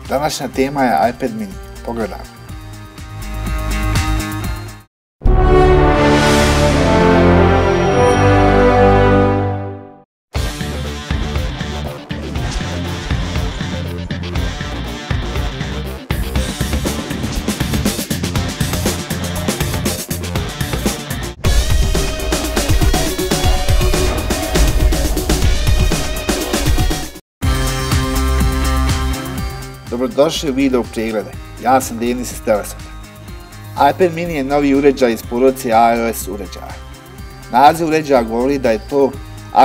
Današnja tema je iPad mini. Pogledajmo. Dobrodošli u video preglede. Ja sam Denis iz Telesofta. iPad mini je novi uređaj iz porodice iOS uređaja. Naziv uređaja govori da je to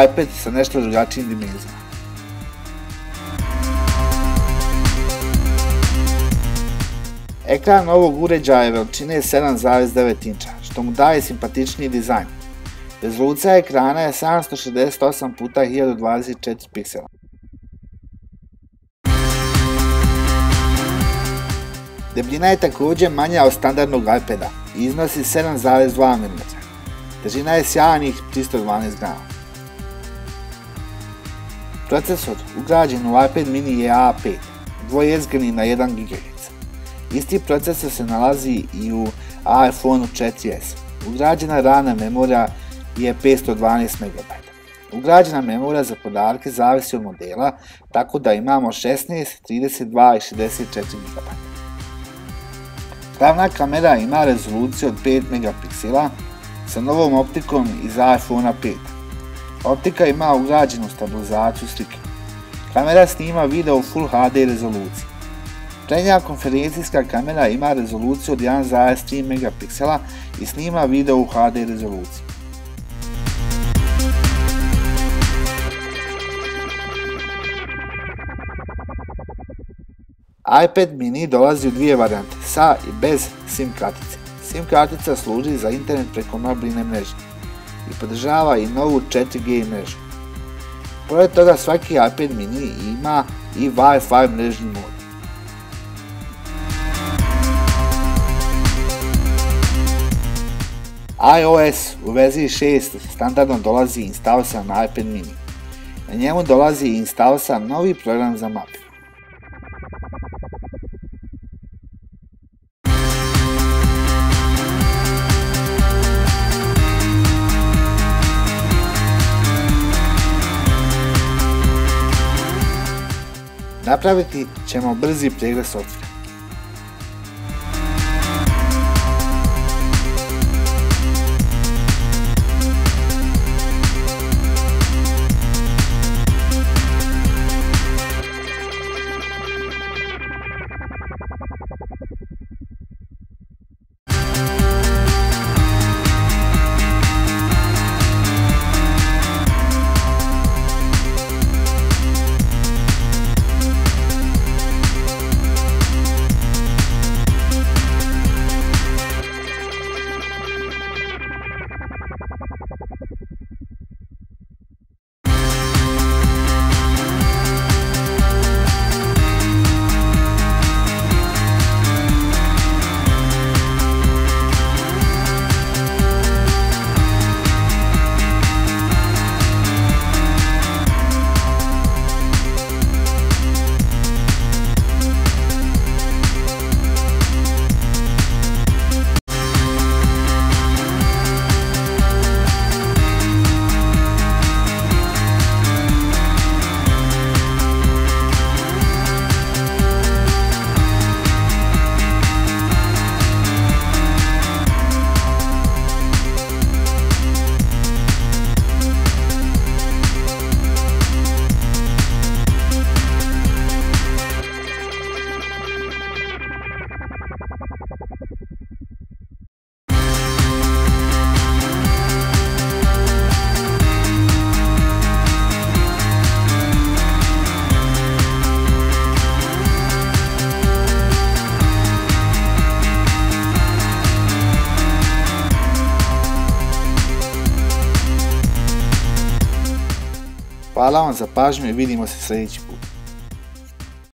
iPad sa nešto drugačijim dimenzijama. Ekran ovog uređaja je veličine 7,9 inča, što mu daje simpatičniji dizajn. Rezolucija ekrana je 768x1024 piksela. Debljina je također manja od standardnog iPada i iznosi 7,2 mm. Težina je sjajnih 312 grama. Procesor ugrađen u iPad mini je A5, dvojezgrani na 1 GHz. Isti procesor se nalazi i u iPhone 4S. Ugrađena RAM memorija je 512 MB. Ugrađena memorija za podatke zavisi od modela, tako da imamo 16, 32 i 64 GB. Glavna kamera ima rezoluciju od 5 megapiksela sa novom optikom iz iPhone 5. Optika ima ugrađenu stabilizaciju slike. Kamera snima video u Full HD rezoluciji. Prednja konferencijska kamera ima rezoluciju od 1,3 megapiksela i snima video u HD rezoluciji. iPad mini dolazi u dvije varijante, sa i bez SIM kartice. SIM kartica služi za internet preko mobilne mreže i podržava i novu 4G mrežu. Pored toga svaki iPad mini ima i Wi-Fi mrežni mod. iOS u verziji 6 standardno dolazi instalisan na iPad mini. Na njemu dolazi i instalisan novi program za mape. Napraviti ćemo brzi pregled softvera. Hvala vam za pažnju i vidimo se sljedeći put.